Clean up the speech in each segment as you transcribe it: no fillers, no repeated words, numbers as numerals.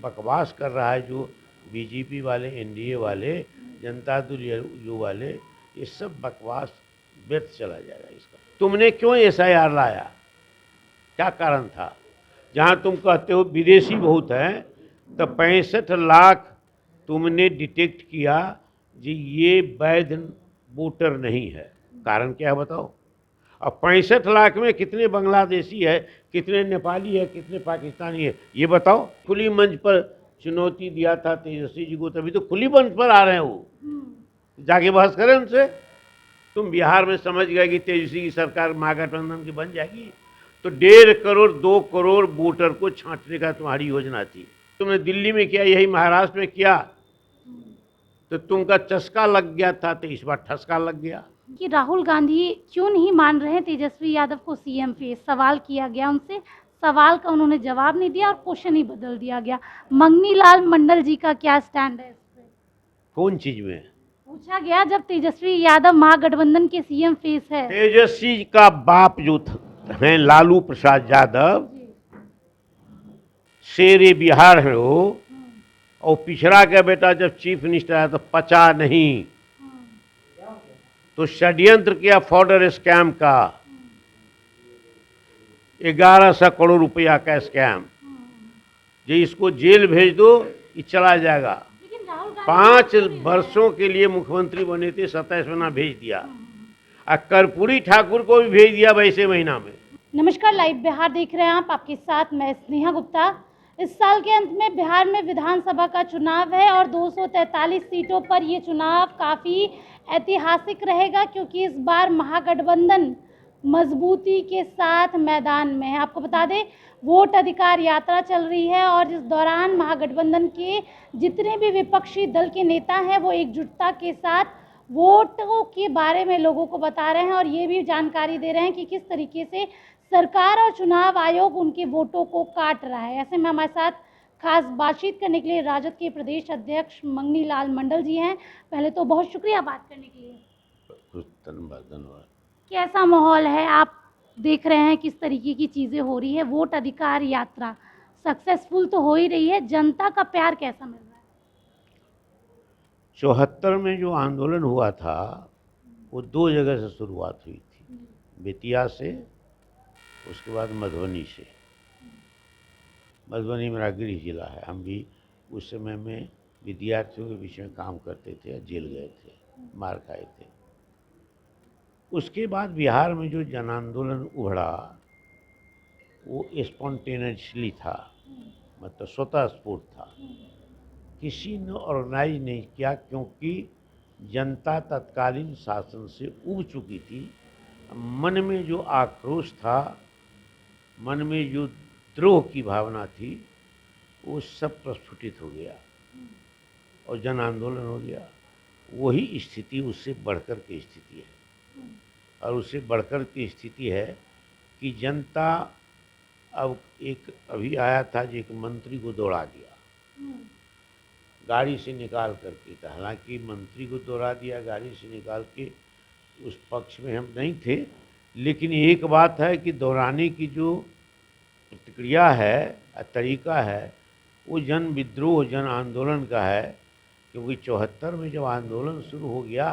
बकवास कर रहा है जो बीजेपी वाले, एनडीए वाले, जनता दल यू वाले, ये सब बकवास व्यर्थ चला जाएगा इसका। तुमने क्यों एसआईआर लाया, क्या कारण था? जहां तुम कहते हो विदेशी बहुत हैं, तो 65 लाख तुमने डिटेक्ट किया जी ये वैध वोटर नहीं है, कारण क्या है बताओ? अब 65 लाख में कितने बांग्लादेशी है, कितने नेपाली है, कितने पाकिस्तानी है, ये बताओ। खुली मंच पर चुनौती दिया था तेजस्वी जी को, तभी तो खुली मंच पर आ रहे हैं वो, जाके बहस करें उनसे। तुम बिहार में समझ गए कि तेजस्वी की सरकार महागठबंधन की बन जाएगी, तो 1.5 करोड़ 2 करोड़ वोटर को छांटने का तुम्हारी योजना थी। तुमने दिल्ली में किया, यही महाराष्ट्र में किया, तो तुमका चस्का लग गया था, तो इस बार ठसका लग गया। कि राहुल गांधी क्यों नहीं मान रहे हैं तेजस्वी यादव को सीएम फेस, सवाल किया गया उनसे, सवाल का उन्होंने जवाब नहीं दिया और क्वेश्चन ही बदल दिया गया। मंगनी लाल मंडल जी का क्या स्टैंड है इस पे? कौन चीज में पूछा गया, जब तेजस्वी यादव महागठबंधन के सीएम फेस है। तेजस्वी का बाप जो है लालू प्रसाद यादव, शेरे बिहार है वो, और पिछड़ा का बेटा जब चीफ मिनिस्टर आया तो पचा नहीं, तो षड्यंत्र किया फॉर्डर स्कैम का, 1100 करोड़ रुपया का स्कैम, जो इसको जेल भेज दो ये चला जाएगा। 5 वर्षों के लिए मुख्यमंत्री बने थे, 27 महीना भेज दिया, और कर्पूरी ठाकुर को भी भेज दिया वैसे महीना में। नमस्कार, लाइव बिहार देख रहे हैं आप, आपके साथ मैं स्नेहा गुप्ता। इस साल के अंत में बिहार में विधानसभा का चुनाव है और 243 सीटों पर ये चुनाव काफ़ी ऐतिहासिक रहेगा, क्योंकि इस बार महागठबंधन मजबूती के साथ मैदान में है। आपको बता दें, वोट अधिकार यात्रा चल रही है और इस दौरान महागठबंधन के जितने भी विपक्षी दल के नेता हैं वो एकजुटता के साथ वोटों के बारे में लोगों को बता रहे हैं और ये भी जानकारी दे रहे हैं कि किस तरीके से सरकार और चुनाव आयोग उनके वोटों को काट रहा है। ऐसे में हमारे साथ खास बातचीत करने के लिए राजद के प्रदेश अध्यक्ष मंगनी लाल मंडल जी हैं। पहले तो बहुत शुक्रिया बात करने के लिए। धन्यवाद। कैसा माहौल है, आप देख रहे हैं किस तरीके की चीज़ें हो रही है, वोट अधिकार यात्रा सक्सेसफुल तो हो ही रही है, जनता का प्यार कैसा मिल रहा है? 74 में जो आंदोलन हुआ था वो 2 जगह से शुरुआत हुई थी, बेतिया से, उसके बाद मधुबनी से। मधुबनी मेरा गृह जिला है, हम भी उस समय में विद्यार्थियों के विषय में काम करते थे, जेल गए थे, मार खाए थे। उसके बाद बिहार में जो जन आंदोलन उभरा वो स्पॉन्टेनियसली था, मतलब स्वतः स्फूर्त था, किसी ने ऑर्गेनाइज नहीं किया, क्योंकि जनता तत्कालीन शासन से उब चुकी थी। मन में जो आक्रोश था, मन में जो द्रोह की भावना थी, वो सब प्रस्फुटित हो गया और जन आंदोलन हो गया। वही स्थिति उससे बढ़कर की स्थिति है, और उससे बढ़कर की स्थिति है कि जनता अब एक अभी आया था जो एक मंत्री को दौड़ा दिया गाड़ी से निकाल करके, हालांकि मंत्री को दौड़ा दिया गाड़ी से निकाल के, उस पक्ष में हम नहीं थे, लेकिन एक बात है कि दौड़ाने की जो प्रतिक्रिया है, तरीका है, वो जन विद्रोह, जन आंदोलन का है। क्योंकि 74 में जब आंदोलन शुरू हो गया,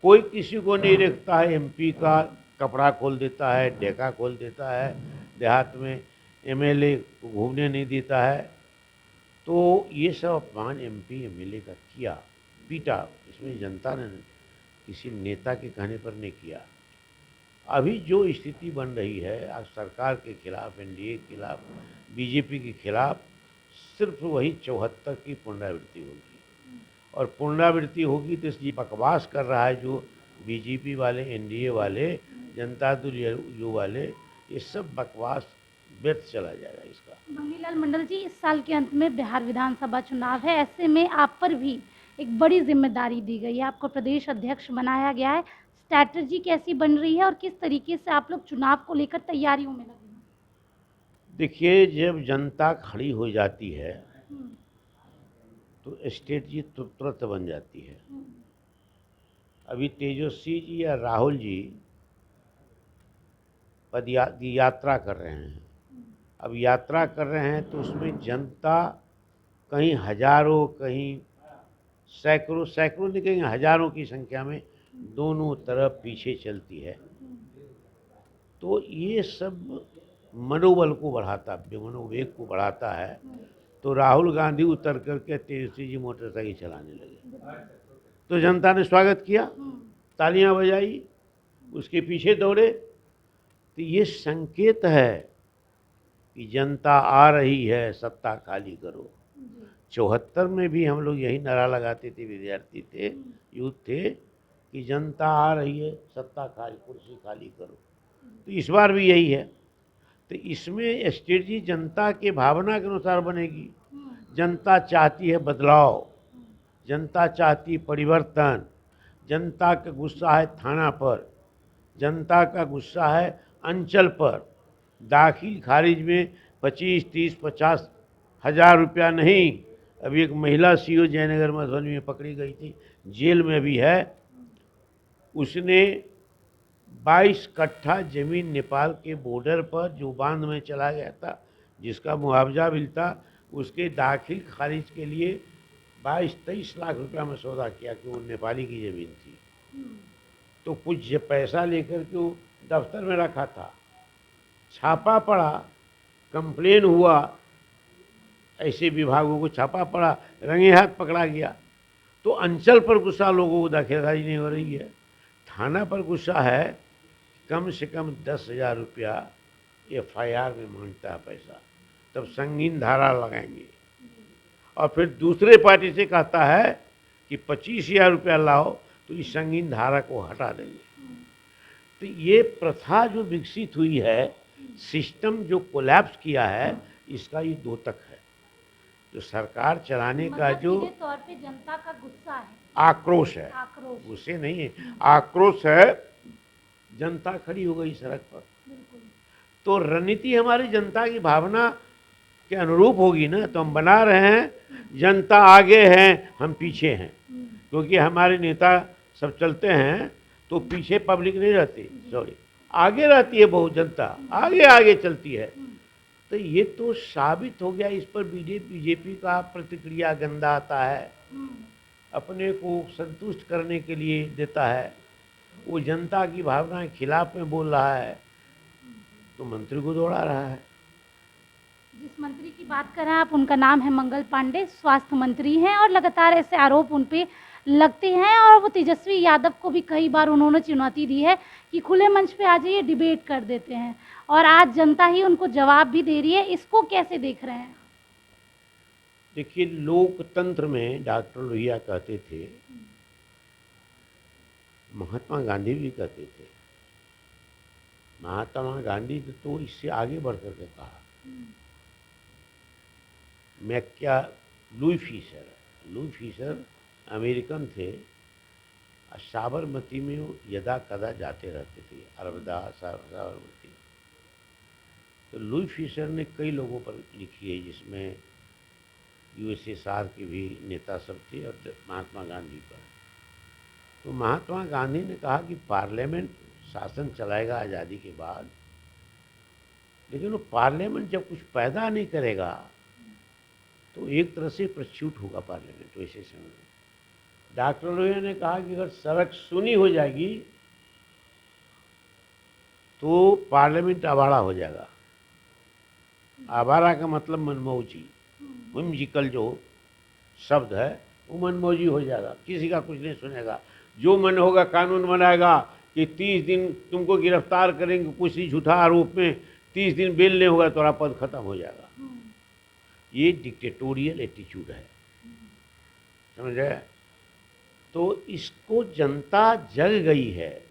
कोई किसी को नहीं रखता है, एमपी का कपड़ा खोल देता है, डेका खोल देता है, देहात में एमएलए को घूमने नहीं देता है, तो ये सब अपमान एमपी एमएलए का किया, पीटा। इसमें जनता ने किसी नेता के कहने पर नहीं किया। अभी जो स्थिति बन रही है आज सरकार के खिलाफ, एनडीए के खिलाफ, बीजेपी के खिलाफ, सिर्फ वही 74 की पुनरावृत्ति होगी, और पुनरावृत्ति होगी तो ये बकवास कर रहा है जो बीजेपी वाले, एनडीए वाले, जनता दल यू वाले, ये सब बकवास व्यर्थ चला जाएगा इसका। मंगनी लाल मंडल जी, इस साल के अंत में बिहार विधानसभा चुनाव है, ऐसे में आप पर भी एक बड़ी जिम्मेदारी दी गई है, आपको प्रदेश अध्यक्ष बनाया गया है। स्ट्रैटेजी कैसी बन रही है और किस तरीके से आप लोग चुनाव को लेकर तैयारियों में लगे हैं? देखिए, जब जनता खड़ी हो जाती है तो स्ट्रेटजी तुरंत बन जाती है। अभी तेजस्वी जी या राहुल जी पद यात्रा कर रहे हैं, अब यात्रा कर रहे हैं तो उसमें जनता कहीं हजारों, कहीं सैकड़ों, सैकड़ों नहीं कहीं हजारों की संख्या में दोनों तरफ पीछे चलती है। तो ये सब मनोबल को बढ़ाता, मनोवेग को बढ़ाता है। तो राहुल गांधी उतर करके तेजस्वी जी मोटरसाइकिल चलाने लगे, तो जनता ने स्वागत किया, तालियां बजाई, उसके पीछे दौड़े। तो ये संकेत है कि जनता आ रही है, सत्ता खाली करो। 74 में भी हम लोग यही नारा लगाते थे, विद्यार्थी थे, यूथ थे, कि जनता आ रही है, सत्ता खाली, कुर्सी खाली करो। तो इस बार भी यही है। तो इसमें स्ट्रेटजी जनता के भावना के अनुसार बनेगी। जनता चाहती है बदलाव, जनता चाहती परिवर्तन, जनता का गुस्सा है थाना पर, जनता का गुस्सा है अंचल पर। दाखिल खारिज में 25, 30, 50 हजार रुपया नहीं। अभी एक महिला सीओ जयनगर मधुबनी में पकड़ी गई थी, जेल में भी है। उसने 22 कट्ठा जमीन नेपाल के बॉर्डर पर जो बांध में चला गया था, जिसका मुआवजा मिलता, उसके दाखिल खारिज के लिए 22-23 लाख रुपया में सौदा किया कि वो नेपाली की ज़मीन थी। तो कुछ पैसा लेकर के वो दफ्तर में रखा था। छापा पड़ा, कंप्लेन हुआ, ऐसे विभागों को छापा पड़ा, रंगे हाथ पकड़ा गया। तो अंचल पर गुस्सा लोगों को दाखिलदारी नहीं हो रही है, थाना पर गुस्सा है। कम से कम 10,000 रुपया FIR में मांगता है पैसा, तब संगीन धारा लगाएंगे। और फिर दूसरे पार्टी से कहता है कि 25,000 रुपया लाओ, तो इस संगीन धारा को हटा देंगे। तो ये प्रथा जो विकसित हुई है, सिस्टम जो कोलैप्स किया है, इसका ये द्योतक है। तो सरकार चलाने का जो सीधे तौर पे जनता का गुस्सा है, आक्रोश है, आक्रोश। गुस्से नहीं है, आक्रोश है। जनता खड़ी हो गई सड़क पर। तो रणनीति हमारी जनता की भावना के अनुरूप होगी ना। तो हम बना रहे हैं, जनता आगे है, हम पीछे हैं। क्योंकि हमारे नेता सब चलते हैं तो पीछे पब्लिक नहीं रहती, सॉरी, आगे रहती है बहुत जनता, आगे आगे चलती है। तो ये तो साबित हो गया। इस पर बीजेपी का प्रतिक्रिया गंदा आता है, अपने को संतुष्ट करने के लिए देता है। वो जनता की भावना के खिलाफ में बोल रहा है, तो मंत्री को दौड़ा रहा है। जिस मंत्री की बात कर रहे हैं आप, उनका नाम है मंगल पांडे, स्वास्थ्य मंत्री हैं, और लगातार ऐसे आरोप उन पे लगते हैं। और वो तेजस्वी यादव को भी कई बार उन्होंने चुनौती दी है कि खुले मंच पे आ जाइए, डिबेट कर देते हैं, और आज जनता ही उनको जवाब भी दे रही है। इसको कैसे देख रहे हैं? देखिए, लोकतंत्र में डॉक्टर लोहिया कहते थे, महात्मा गांधी भी कहते थे। महात्मा गांधी ने तो इससे आगे बढ़ करके कहा। लुई फीसर अमेरिकन थे, साबरमती में वो यदा कदा जाते रहते थे, अरबदा साबरमती। तो लुई फीसर ने कई लोगों पर लिखी है, जिसमें USSR के भी नेता सब थे और महात्मा गांधी पर। तो महात्मा गांधी ने कहा कि पार्लियामेंट शासन चलाएगा आज़ादी के बाद, लेकिन वो पार्लियामेंट जब कुछ पैदा नहीं करेगा तो एक तरह से प्रच्युत होगा पार्लियामेंट। वैसे समय में डॉक्टर लोहिया ने कहा कि अगर सड़क सुनी हो जाएगी तो पार्लियामेंट आवारा हो जाएगा। आवारा का मतलब मनमौजी, whimsical जो शब्द है, वो मनमौजी हो जाएगा, किसी का कुछ नहीं सुनेगा। जो मन होगा कानून बनाएगा कि 30 दिन तुमको गिरफ्तार करेंगे किसी झूठा आरोप में, 30 दिन बेल नहीं होगा, तुम्हारा पद खत्म हो जाएगा। ये डिक्टेटोरियल एटीट्यूड है, समझ रहे? तो इसको जनता जग गई है,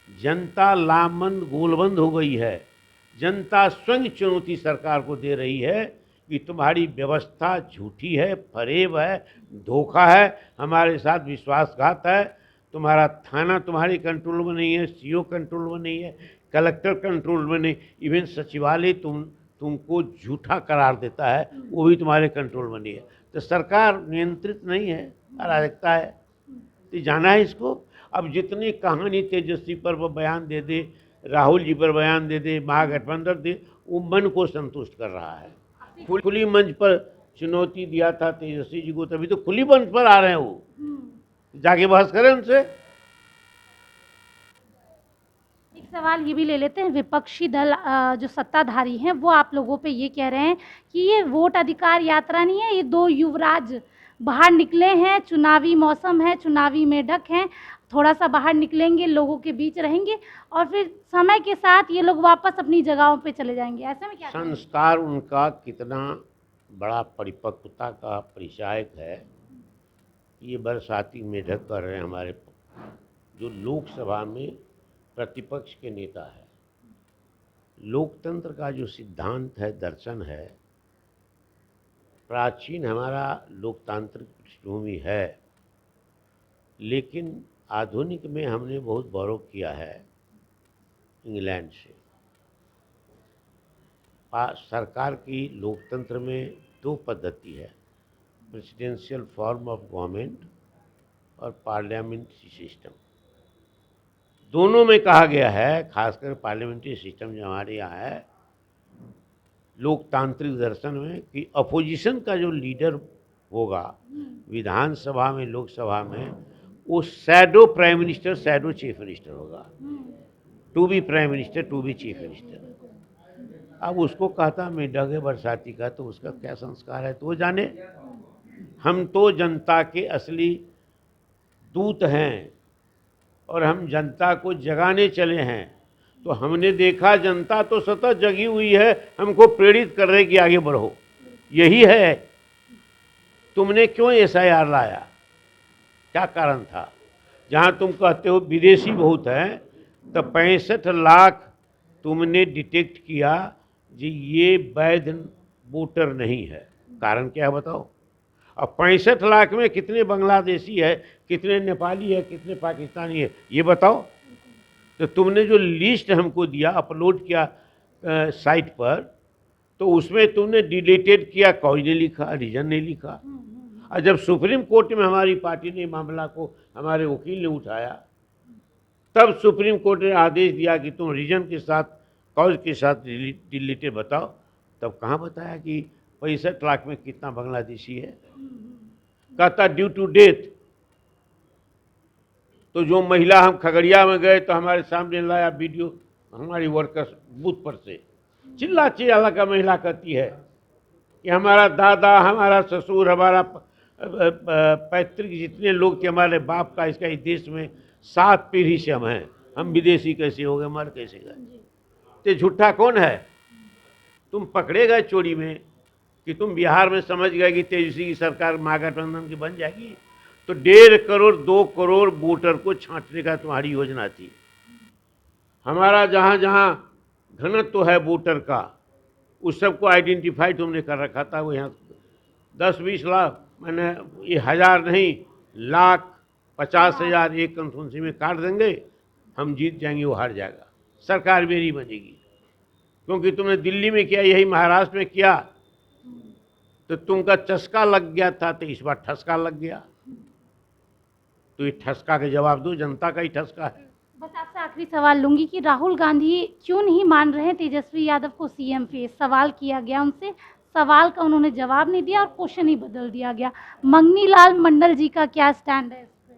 जनता लामबंद गोलबंद हो गई है। जनता स्वयं चुनौती सरकार को दे रही है कि तुम्हारी व्यवस्था झूठी है, फरेब है, धोखा है, हमारे साथ विश्वासघात है। तुम्हारा थाना तुम्हारे कंट्रोल में नहीं है, CO कंट्रोल में नहीं है, कलेक्टर कंट्रोल में नहीं, इवन सचिवालय तुमको झूठा करार देता है, वो भी तुम्हारे कंट्रोल में नहीं है। तो सरकार नियंत्रित नहीं है, अराजकता है। तो जाना है इसको। अब जितनी कहानी तेजस्वी पर वो बयान दे दे, राहुल जी पर बयान दे दे, महागठबंधन दे, वो मन को संतुष्ट कर रहा है। खुली मंच पर चुनौती दिया था तेजस्वी जी को, तभी तो खुली मंच पर आ रहे हैं वो, जाके बहस करें उनसे। एक सवाल ये भी ले लेते हैं, विपक्षी दल जो सत्ताधारी हैं वो आप लोगों पे ये कह रहे हैं कि ये वोट अधिकार यात्रा नहीं है, ये दो युवराज बाहर निकले हैं, चुनावी मौसम है, चुनावी मेढक हैं, थोड़ा सा बाहर निकलेंगे, लोगों के बीच रहेंगे और फिर समय के साथ ये लोग वापस अपनी जगहों पे चले जाएंगे, ऐसे में क्या कहेंगे? संस्कार उनका कितना बड़ा परिपक्वता का परिचायक है, ये बरसाती मेढक कर रहे हैं हमारे जो लोकसभा में प्रतिपक्ष के नेता है। लोकतंत्र का जो सिद्धांत है, दर्शन है, प्राचीन हमारा लोकतांत्रिक पृष्ठभूमि है, लेकिन आधुनिक में हमने बहुत गौरव किया है इंग्लैंड से। सरकार की लोकतंत्र में दो पद्धति है, प्रेसिडेंशियल फॉर्म ऑफ गवर्नमेंट और पार्लियामेंट्री सिस्टम। दोनों में कहा गया है, खासकर पार्लियामेंट्री सिस्टम जो हमारे यहाँ है लोकतांत्रिक दर्शन में, कि अपोजिशन का जो लीडर होगा विधानसभा में, लोकसभा में, वो shadow prime minister, shadow chief minister होगा। To be prime minister, to be chief minister. अब उसको कहता मेढक है बरसाती का, तो उसका क्या संस्कार है तो वो जाने। हम तो जनता के असली दूत हैं और हम जनता को जगाने चले हैं। तो हमने देखा जनता तो सतत जगी हुई है, हमको प्रेरित कर रहे कि आगे बढ़ो। यही है। तुमने क्यों SIR लाया, क्या कारण था? जहां तुम कहते हो विदेशी बहुत हैं, तो 65 लाख तुमने डिटेक्ट किया जी ये वैध वोटर नहीं है। कारण क्या है बताओ? अब 65 लाख में कितने बांग्लादेशी है, कितने नेपाली है, कितने पाकिस्तानी है, ये बताओ। तो तुमने जो लिस्ट हमको दिया, अपलोड किया साइट पर, तो उसमें तुमने डिलीटेड किया, कॉज ने लिखा, रीजन नहीं लिखा। और जब सुप्रीम कोर्ट में हमारी पार्टी ने मामला को, हमारे वकील ने उठाया, तब सुप्रीम कोर्ट ने आदेश दिया कि तुम रीजन के साथ, कॉज के साथ डिलीटेड बताओ। तब कहाँ बताया कि 65 लाख में कितना बांग्लादेशी है? कहता ड्यू टू डेथ। तो जो महिला, हम खगड़िया में गए तो हमारे सामने लाया वीडियो हमारी वर्कर्स बूथ पर से, चिल्ला चिल्ला का महिला कहती है कि हमारा दादा, हमारा ससुर, हमारा पैतृक जितने लोग थे हमारे बाप का, इसका इस देश में 7 पीढ़ी से हम हैं, हम विदेशी कैसे हो गए, मर कैसे गए? तो झूठा कौन है? तुम पकड़े गए चोरी में कि तुम बिहार में समझ गए कि तेजस्वी की सरकार महागठबंधन की बन जाएगी, तो 1.5 करोड़ 2 करोड़ वोटर को छांटने का तुम्हारी योजना थी। हमारा जहाँ जहाँ घनत्व है वोटर का, उस सबको आइडेंटिफाई तुमने कर रखा था। वो यहाँ 10-20 लाख, मैंने ये 1000 नहीं, लाख 50,000 एक कंस्टिट्यूंसी में काट देंगे, हम जीत जाएंगे, वो हार जाएगा, सरकार मेरी बनेगी। क्योंकि तुमने दिल्ली में किया, यही महाराष्ट्र में किया, तो तुमका चस्का लग गया था, तो इस बार ठसका लग गया। तो ये ठसका के जवाब दो, जनता का ही ठसका है। बस आपसे आखिरी सवाल लूंगी कि राहुल गांधी क्यों नहीं मान रहे हैं तेजस्वी यादव को CM फेस? सवाल किया गया उनसे, सवाल का उन्होंने जवाब नहीं दिया और क्वेश्चन ही बदल दिया गया। मंगनी लाल मंडल जी का क्या स्टैंड है इस पे?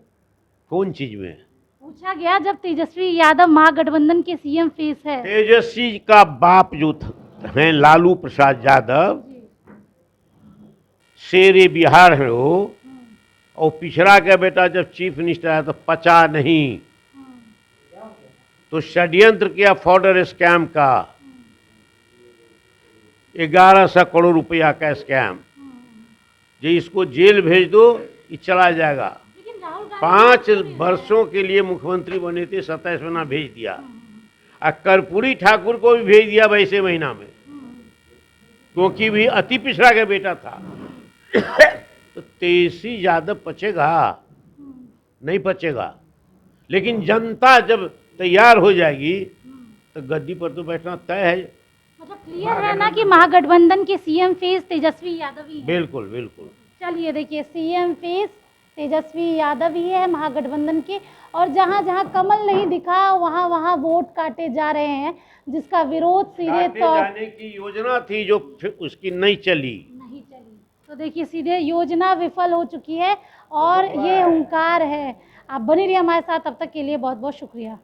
कौन चीज में? पूछा गया जब तेजस्वी यादव महागठबंधन के CM फेस है। तेजस्वी का बाप जो है लालू प्रसाद यादव, शेरे बिहार है वो, और पिछड़ा का बेटा जब चीफ मिनिस्टर आया तो पचा नहीं, तो षड्यंत्र किया फॉर्डर स्कैम का, 1100 करोड़ रुपया का स्कैम। जो इसको जेल भेज दो, ये चला जाएगा। 5 वर्षों के लिए मुख्यमंत्री बने थे, 27 महीना भेज दिया। और कर्पूरी ठाकुर को भी भेज दिया वैसे महीना में, क्योंकि भी अति पिछड़ा का बेटा था। तो तेजस्वी यादव पचेगा? नहीं पचेगा। लेकिन जनता जब तैयार हो जाएगी तो गद्दी पर तो बैठना तय है। मतलब क्लियर है ना कि महागठबंधन के CM फेस तेजस्वी यादव ही है? बिल्कुल बिल्कुल। चलिए देखिए, CM फेस तेजस्वी यादव ही है महागठबंधन के, और जहाँ जहाँ कमल नहीं दिखा वहाँ वहाँ वोट काटे जा रहे हैं, जिसका विरोध सीधे तौर जाने की योजना थी जो फिर उसकी नहीं चली। तो देखिए सीधे योजना विफल हो चुकी है और ये हुंकार है। आप बनी रहिए हमारे साथ, तब तक के लिए बहुत बहुत शुक्रिया।